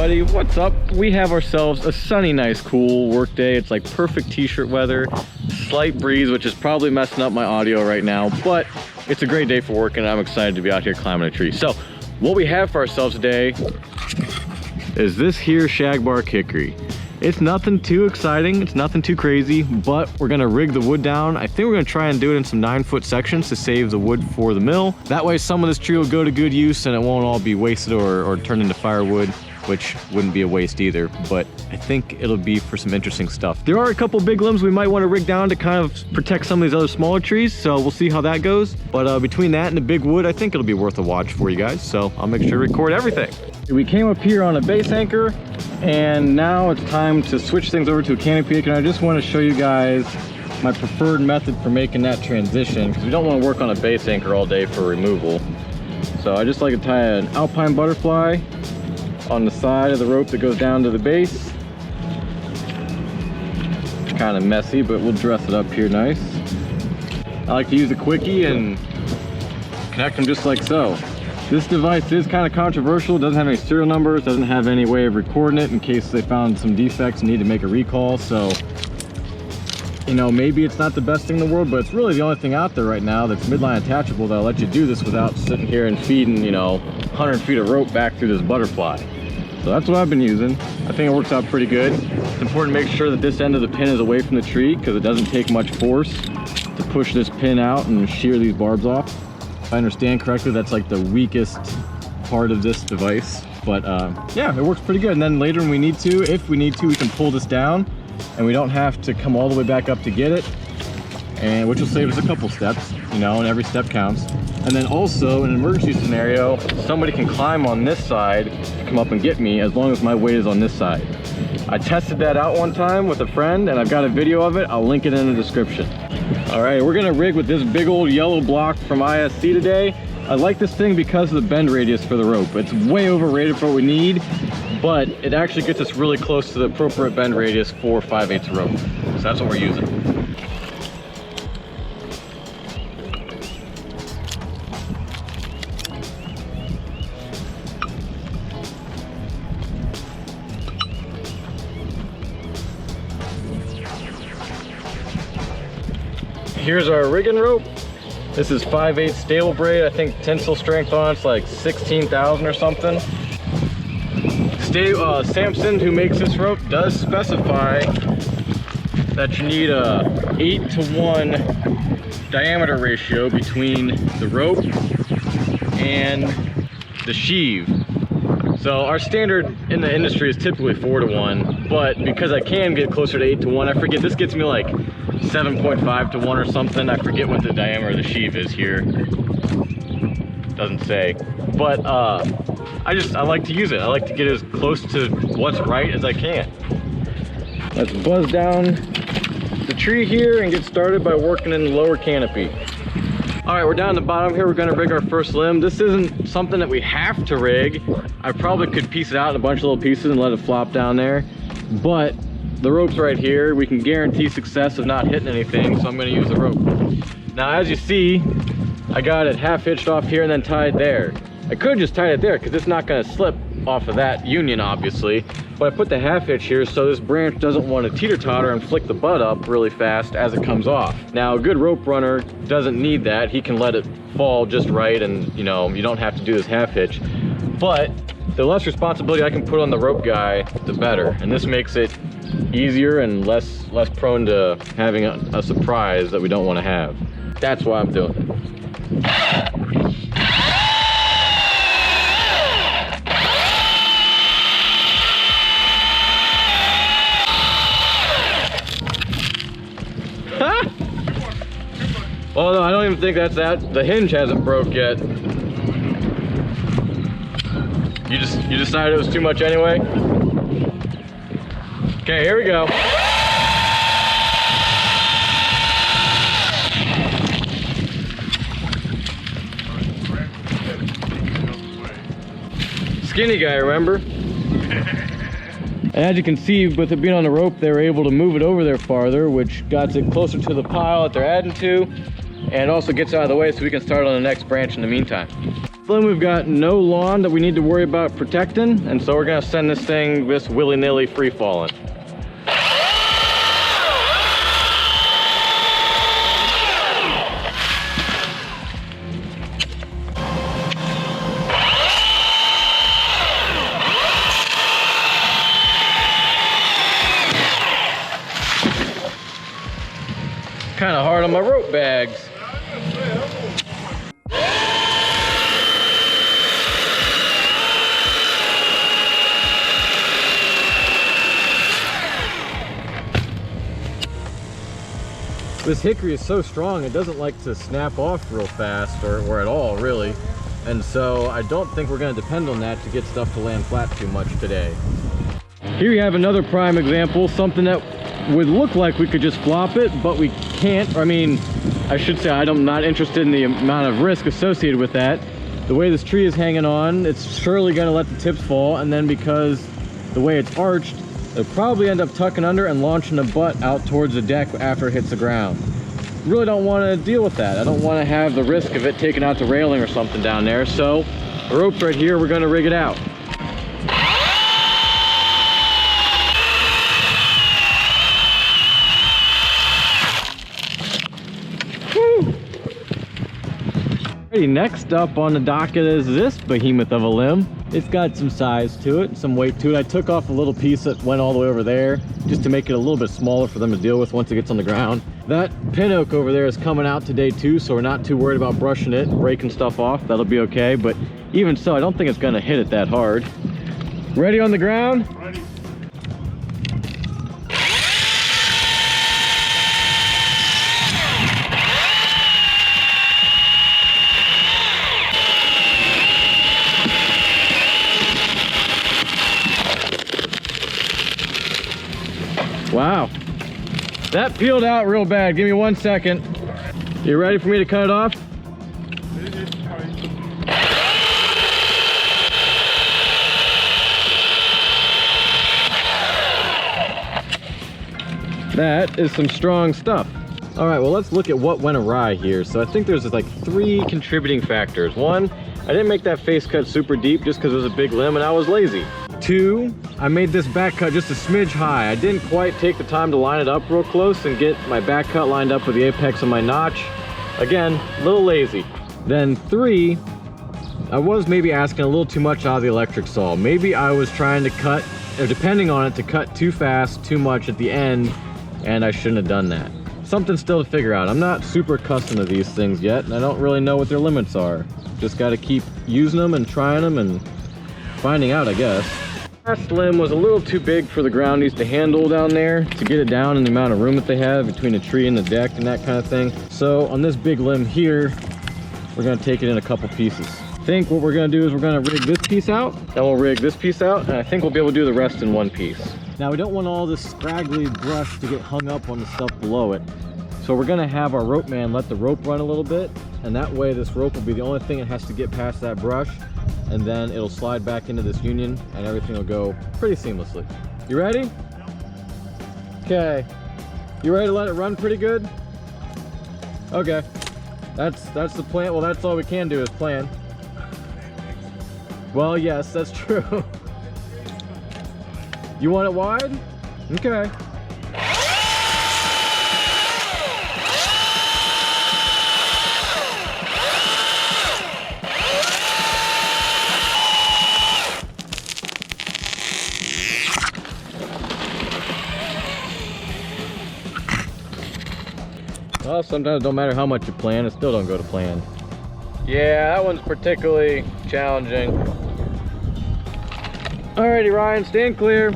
everybody, what's up? We have ourselves a sunny, nice, cool work day. It's like perfect t-shirt weather, slight breeze, which is probably messing up my audio right now, but it's a great day for work and I'm excited to be out here climbing a tree. So what we have for ourselves today is this here shagbark hickory. It's nothing too exciting, it's nothing too crazy, but we're gonna rig the wood down. I think we're gonna try and do it in some 9-foot sections to save the wood for the mill. That way some of this tree will go to good use and it won't all be wasted or turned into firewood, which wouldn't be a waste either, but I think it'll be for some interesting stuff. There are a couple big limbs we might want to rig down to kind of protect some of these other smaller trees, so we'll see how that goes. But between that and the big wood, I think it'll be worth a watch for you guys, so I'll make sure to record everything. We came up here on a base anchor, and now it's time to switch things over to a canopy, and I just want to show you guys my preferred method for making that transition, because we don't want to work on a base anchor all day for removal. So I just like to tie an alpine butterfly on the side of the rope that goes down to the base. It's kind of messy, but we'll dress it up here nice. I like to use a quickie and connect them just like so. This device is kind of controversial. It doesn't have any serial numbers, doesn't have any way of recording it in case they found some defects and need to make a recall. So, you know, maybe it's not the best thing in the world, but it's really the only thing out there right now that's midline attachable that'll let you do this without sitting here and feeding, you know, 100 feet of rope back through this butterfly. So that's what I've been using. I think it works out pretty good. It's important to make sure that this end of the pin is away from the tree because it doesn't take much force to push this pin out and shear these barbs off. If I understand correctly, that's like the weakest part of this device. But yeah, it works pretty good. And then later when we need to, if we need to, we can pull this down and we don't have to come all the way back up to get it, and which will save us a couple steps, you know, and every step counts. And then also in an emergency scenario, somebody can climb on this side to come up and get me as long as my weight is on this side. I tested that out one time with a friend and I've got a video of it. I'll link it in the description. All right, we're gonna rig with this big old yellow block from ISC today. I like this thing because of the bend radius for the rope. It's way overrated for what we need, but it actually gets us really close to the appropriate bend radius for 5/8 rope. So that's what we're using. Here's our rigging rope. This is 5/8 stable braid. I think tensile strength on it's like 16,000 or something. Samson, who makes this rope, does specify that you need a 8-to-1 diameter ratio between the rope and the sheave. So our standard in the industry is typically 4-to-1, but because I can get closer to 8-to-1, I forget, this gets me like 7.5-to-1 or something. I forget what the diameter of the sheave is here. Doesn't say. But I like to use it. I like to get as close to what's right as I can. Let's buzz down the tree here and get started by working in the lower canopy. All right, we're down the bottom here. We're gonna rig our first limb. This isn't something that we have to rig. I probably could piece it out in a bunch of little pieces and let it flop down there, but the rope's right here. We can guarantee success of not hitting anything, so I'm gonna use the rope. Now, as you see, I got it half hitched off here and then tied there. I could just tie it there because it's not gonna slip off of that union, obviously, but I put the half hitch here so this branch doesn't want to teeter-totter and flick the butt up really fast as it comes off. Now, a good rope runner doesn't need that. He can let it fall just right and, you know, you don't have to do this half hitch. But the less responsibility I can put on the rope guy, the better. And this makes it easier and less prone to having a surprise that we don't want to have. That's why I'm doing it. Oh no, I don't even think that's that. The hinge hasn't broke yet. You decided it was too much anyway? Okay, here we go. Skinny guy, remember? And as you can see, with it being on the rope, they were able to move it over there farther, which got it closer to the pile that they're adding to, and also gets out of the way so we can start on the next branch in the meantime. Then we've got no lawn that we need to worry about protecting, and so we're gonna send this thing just willy-nilly free falling. Kind of hard on my rope bags. This hickory is so strong, it doesn't like to snap off real fast or at all, really. And so I don't think we're gonna depend on that to get stuff to land flat too much today. Here you have another prime example, something that would look like we could just flop it, but we can't. I mean, I should say I'm not interested in the amount of risk associated with that. The way this tree is hanging on, it's surely gonna let the tips fall, and then because the way it's arched, it'll probably end up tucking under and launching the butt out towards the deck after it hits the ground. Really don't want to deal with that. I don't want to have the risk of it taking out the railing or something down there. So the rope's right here, we're going to rig it out. Woo! Alrighty, next up on the docket is this behemoth of a limb. It's got some size to it, some weight to it. I took off a little piece that went all the way over there just to make it a little bit smaller for them to deal with once it gets on the ground. That pin oak over there is coming out today too, so we're not too worried about brushing it, breaking stuff off. That'll be okay, but even so, I don't think it's gonna hit it that hard. Ready on the ground? Ready. Wow, that peeled out real bad. Give me 1 second. You ready for me to cut it off? That is some strong stuff. All right, well, let's look at what went awry here. So I think there's like 3 contributing factors. 1, I didn't make that face cut super deep just because it was a big limb and I was lazy. 2, I made this back cut just a smidge high. I didn't quite take the time to line it up real close and get my back cut lined up with the apex of my notch. Again, a little lazy. Then 3, I was maybe asking a little too much out of the electric saw. Maybe I was trying to cut, or depending on it, to cut too fast, too much at the end, and I shouldn't have done that. Something still to figure out. I'm not super accustomed to these things yet, and I don't really know what their limits are. Just got to keep using them and trying them and finding out, I guess. Last limb was a little too big for the ground needs to handle down there to get it down in the amount of room that they have between the tree and the deck and that kind of thing. So on this big limb here, we're going to take it in a couple pieces. I think what we're going to do is we're going to rig this piece out, then we'll rig this piece out, and I think we'll be able to do the rest in one piece. Now we don't want all this scraggly brush to get hung up on the stuff below it. So we're going to have our rope man let the rope run a little bit, and that way this rope will be the only thing that has to get past that brush, and then it'll slide back into this union and everything will go pretty seamlessly. You ready? Okay. You ready to let it run pretty good? Okay. That's the plan. Well, that's all we can do is plan. Well, yes, that's true. You want it wide? Okay. Well, sometimes it don't matter how much you plan, it still don't go to plan. Yeah, that one's particularly challenging. Alrighty, Ryan, stand clear.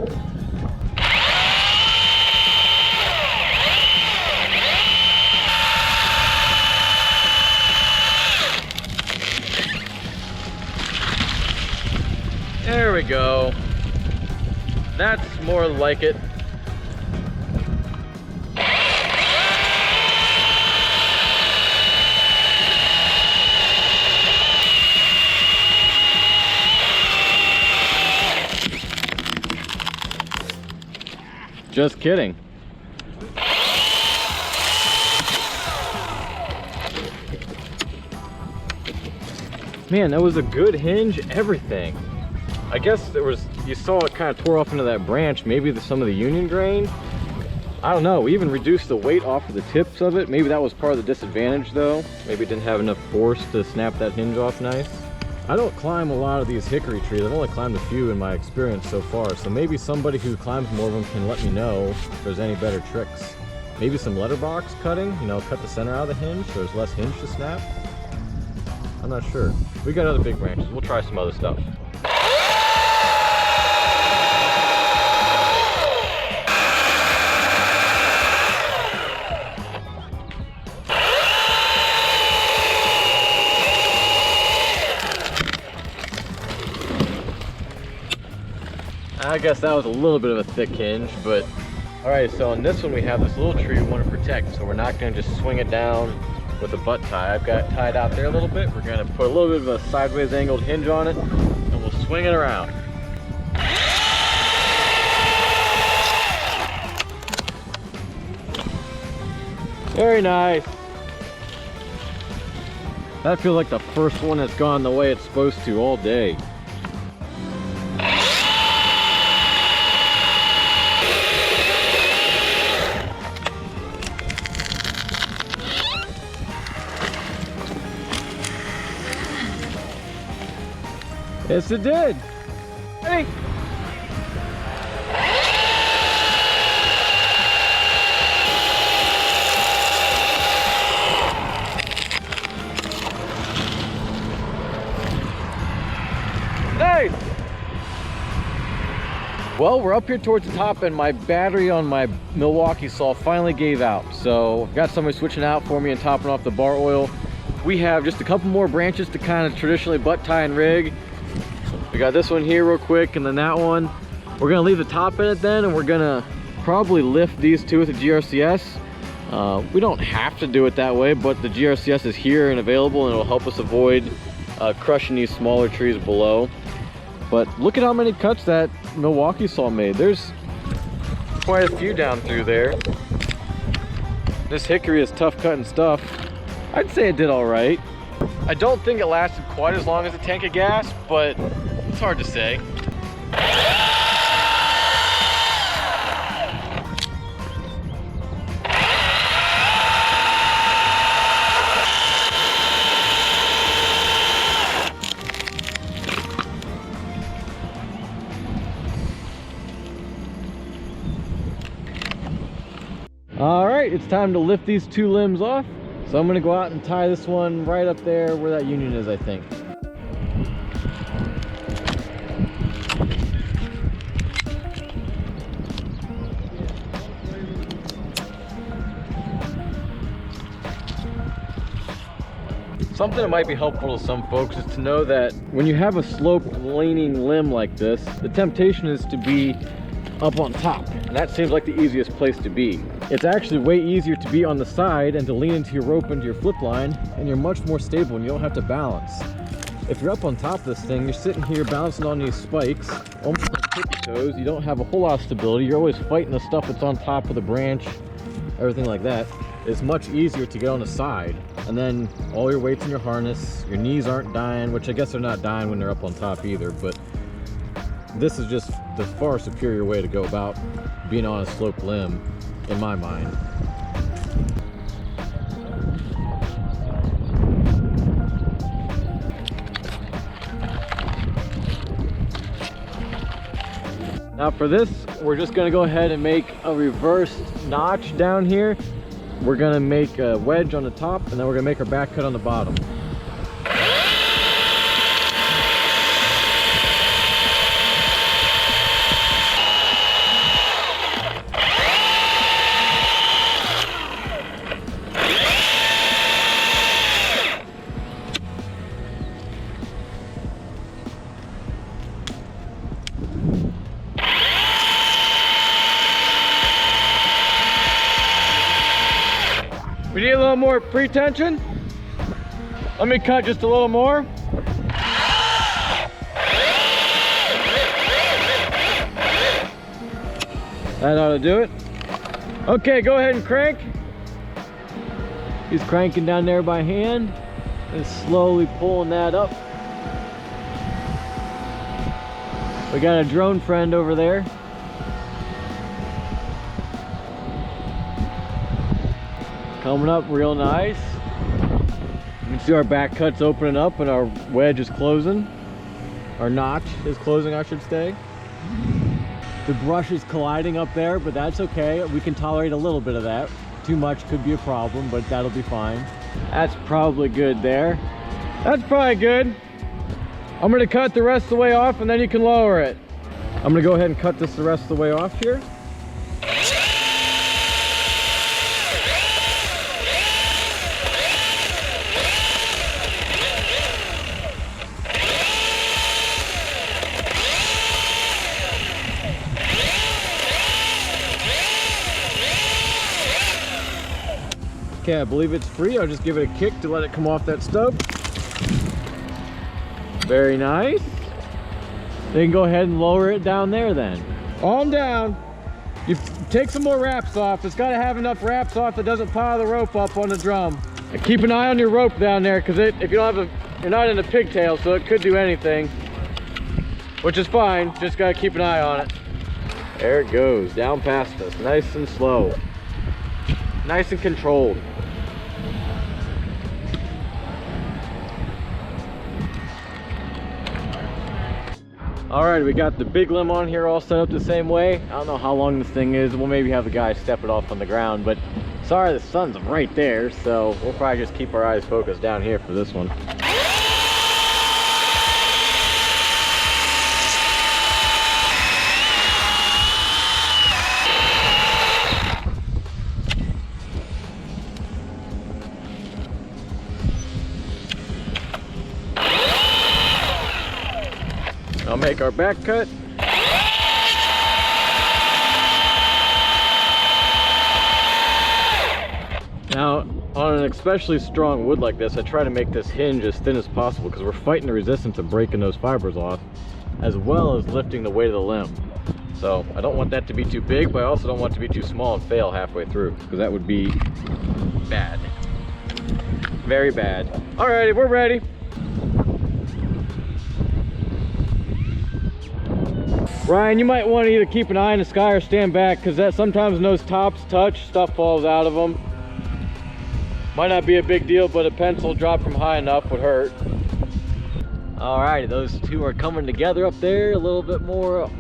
There we go. That's more like it. Just kidding. Man, that was a good hinge, everything. I guess there was, you saw it kind of tore off into that branch. Maybe some of the union grain. I don't know, we even reduced the weight off of the tips of it. Maybe that was part of the disadvantage though. Maybe it didn't have enough force to snap that hinge off nice. I don't climb a lot of these hickory trees. I've only climbed a few in my experience so far. So maybe somebody who climbs more of them can let me know if there's any better tricks. Maybe some letterbox cutting, you know, cut the center out of the hinge so there's less hinge to snap. I'm not sure. We got other big branches. We'll try some other stuff. I guess that was a little bit of a thick hinge, but all right, so on this one we have this little tree we want to protect, so we're not going to just swing it down with a butt tie. I've got it tied out there a little bit. We're going to put a little bit of a sideways angled hinge on it, and we'll swing it around. Very nice. That feels like the first one that's gone the way it's supposed to all day. Yes, it did. Hey. Hey. Well, we're up here towards the top and my battery on my Milwaukee saw finally gave out. So I've got somebody switching out for me and topping off the bar oil. We have just a couple more branches to kind of traditionally butt tie and rig. We got this one here real quick, and then that one. We're gonna leave the top in it then, and we're gonna probably lift these two with the GRCS. We don't have to do it that way, but the GRCS is here and available, and it'll help us avoid crushing these smaller trees below. But look at how many cuts that Milwaukee saw made. There's quite a few down through there. This hickory is tough cutting stuff. I'd say it did all right. I don't think it lasted quite as long as a tank of gas, but it's hard to say. All right, it's time to lift these two limbs off. So I'm gonna go out and tie this one right up there where that union is, I think. Something that might be helpful to some folks is to know that when you have a sloped leaning limb like this, the temptation is to be up on top, and that seems like the easiest place to be. It's actually way easier to be on the side and to lean into your rope, into your flip line, and you're much more stable and you don't have to balance. If you're up on top of this thing, you're sitting here bouncing on these spikes, almost like tippy toes. You don't have a whole lot of stability. You're always fighting the stuff that's on top of the branch, everything like that. It's much easier to get on the side, and then all your weight's in your harness, your knees aren't dying, which I guess they're not dying when they're up on top either, but this is just the far superior way to go about being on a sloped limb, in my mind. Now for this, we're just gonna go ahead and make a reverse notch down here. We're gonna make a wedge on the top, and then we're gonna make our back cut on the bottom. We need a little more pre-tension. Let me cut just a little more. That ought to do it. Okay, go ahead and crank. He's cranking down there by hand and slowly pulling that up We got a drone friend over there. Coming up real nice. You can see our back cut's opening up and our wedge is closing. Our notch is closing, I should say. The brush is colliding up there, but that's okay. We can tolerate a little bit of that. Too much could be a problem, but that'll be fine. That's probably good there. That's probably good. I'm gonna cut the rest of the way off and then you can lower it. I'm gonna go ahead and cut this the rest of the way off here. Okay, I believe it's free. I'll just give it a kick to let it come off that stub. Very nice. Then you can go ahead and lower it down there then. On down. You take some more wraps off. It's got to have enough wraps off that doesn't pile the rope up on the drum. And keep an eye on your rope down there, because if you don't have you're not in a pigtail, so it could do anything. Which is fine. Just got to keep an eye on it. There it goes, down past us, nice and slow. Nice and controlled. Alright, we got the big limb on here all set up the same way. I don't know how long this thing is. We'll maybe have the guy step it off on the ground, but sorry, the sun's right there, so we'll probably just keep our eyes focused down here for this one. I'll make our back cut. Now, on an especially strong wood like this, I try to make this hinge as thin as possible because we're fighting the resistance of breaking those fibers off, as well as lifting the weight of the limb. So I don't want that to be too big, but I also don't want it to be too small and fail halfway through, because that would be bad. Very bad. Alrighty, we're ready. Ryan, you might want to either keep an eye in the sky or stand back, because that sometimes when those tops touch, stuff falls out of them. Might not be a big deal, but a pencil drop from high enough would hurt. Alright, those two are coming together up there a little bit more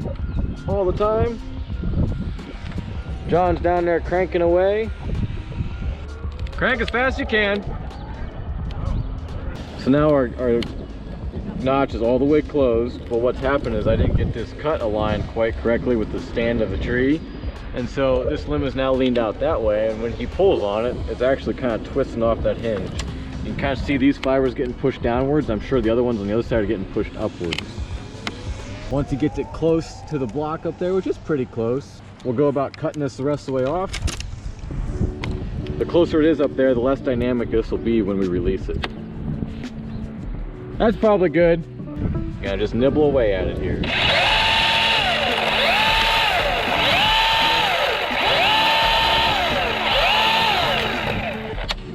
all the time. John's down there cranking away. Crank as fast as you can. So now our notch is all the way closed, but what's happened is I didn't get this cut aligned quite correctly with the stand of the tree, and so this limb is now leaned out that way, and when he pulls on it, it's actually kind of twisting off that hinge. You can kind of see these fibers getting pushed downwards. I'm sure the other ones on the other side are getting pushed upwards. Once he gets it close to the block up there, which is pretty close, we'll go about cutting this the rest of the way off. The closer it is up there, the less dynamic this will be when we release it. That's probably good. Gotta just nibble away at it here.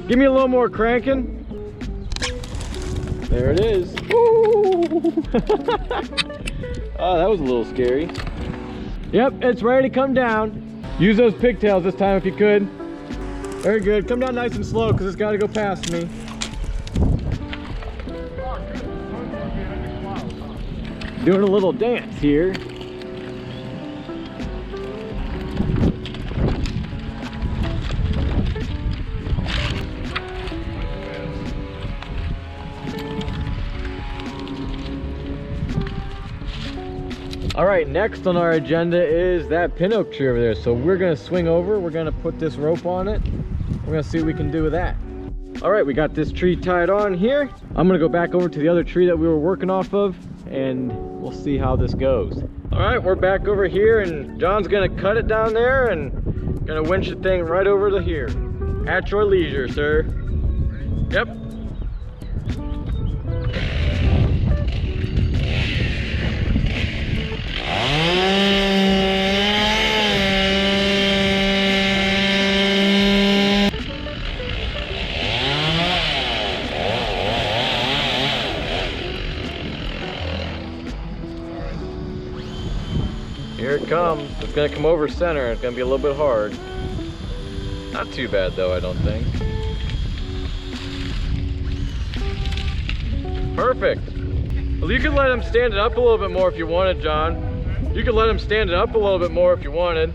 Give me a little more cranking. There it is. Woo! Oh, that was a little scary. Yep, it's ready to come down. Use those pigtails this time if you could. Very good. Come down nice and slow because it's got to go past me. Doing a little dance here. All right, next on our agenda is that pin oak tree over there. So we're gonna swing over, we're gonna put this rope on it. We're gonna see what we can do with that. All right, we got this tree tied on here. I'm gonna go back over to the other tree that we were working off of, and we'll see how this goes. All right, we're back over here, and John's gonna cut it down there and gonna winch the thing right over to here. At your leisure, sir. Yep. Here it comes. It's gonna come over center. It's gonna be a little bit hard. Not too bad though, I don't think. Perfect. Well, you could let him stand it up a little bit more if you wanted, John. You could let him stand it up a little bit more if you wanted.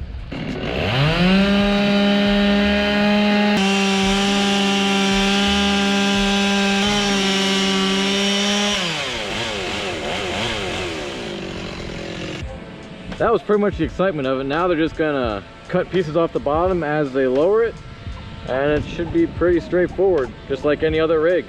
That was pretty much the excitement of it. Now they're just gonna cut pieces off the bottom as they lower it, and it should be pretty straightforward, just like any other rig.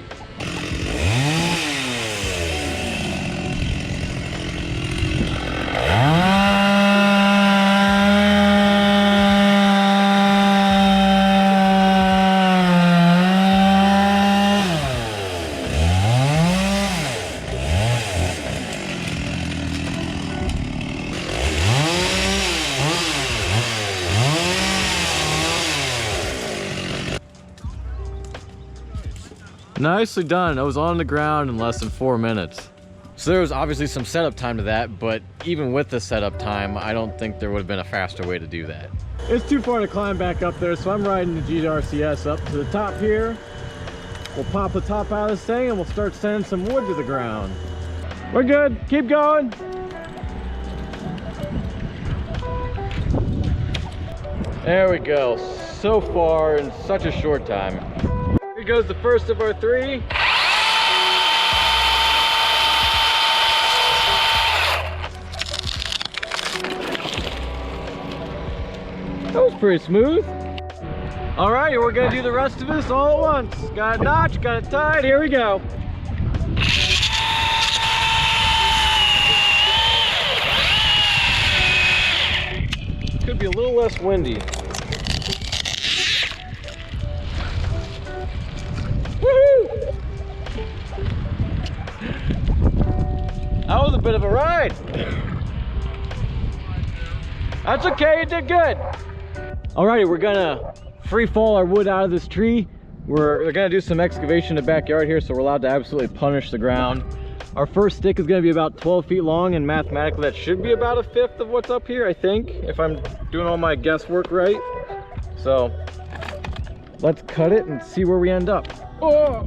Nicely done. It was on the ground in less than 4 minutes. So there was obviously some setup time to that, but even with the setup time, I don't think there would have been a faster way to do that. It's too far to climb back up there, so I'm riding the GRCS up to the top here. We'll pop the top out of this thing and we'll start sending some wood to the ground. We're good. Keep going. There we go. So far in such a short time. Here goes the first of our 3. That was pretty smooth. All right, we're gonna do the rest of this all at once. Got a notch, got it tied, here we go. Could be a little less windy. That was a bit of a ride. That's okay, you did good. Alrighty, we're gonna free fall our wood out of this tree. We're gonna do some excavation in the backyard here, so we're allowed to absolutely punish the ground. Our first stick is gonna be about 12 feet long, and mathematically that should be about 1/5 of what's up here, I think, if I'm doing all my guesswork right. So let's cut it and see where we end up. Oh!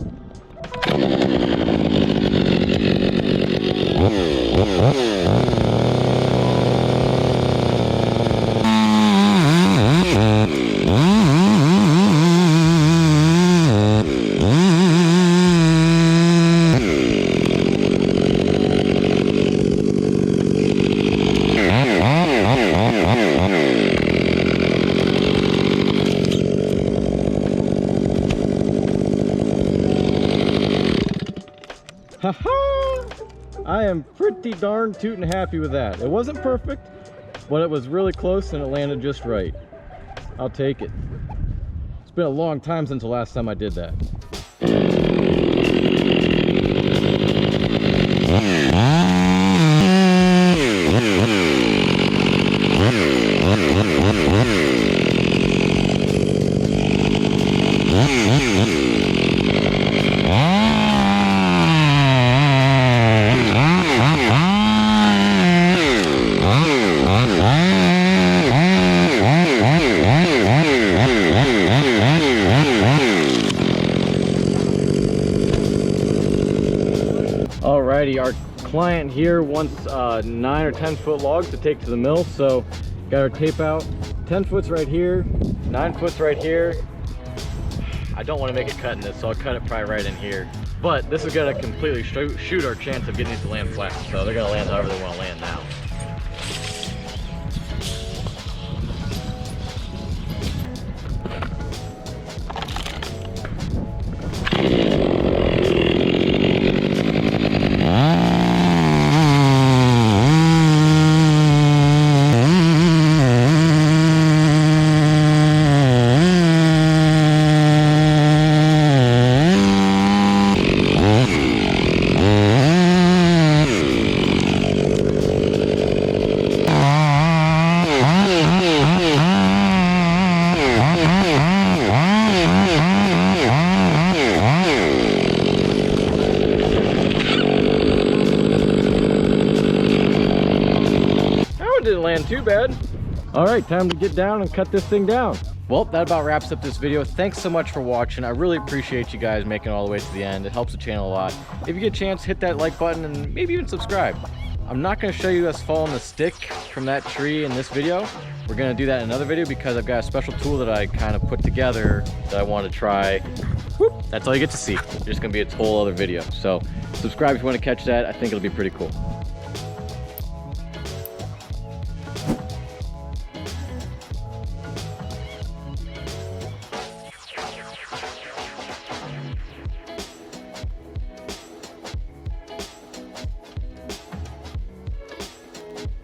I am pretty darn tootin' happy with that. It wasn't perfect, but it was really close and it landed just right. I'll take it. It's been a long time since the last time I did that. Alrighty, our client here wants 9 or 10 foot logs to take to the mill, so got our tape out. 10 foot's right here, 9 foot's right here. I don't want to make it cut in this, so I'll cut it probably right in here. But this is going to completely shoot our chance of getting these to land flat, so they're going to land however they want to land now. man, too bad. All right, time to get down and cut this thing down. Well, that about wraps up this video. Thanks so much for watching. I really appreciate you guys making it all the way to the end. It helps the channel a lot. If you get a chance, hit that like button and maybe even subscribe. I'm not going to show you us following the stick from that tree in this video. We're going to do that in another video because I've got a special tool that I kind of put together that I want to try. Whoop, that's all you get to see. There's going to be a whole other video. So subscribe if you want to catch that. I think it'll be pretty cool.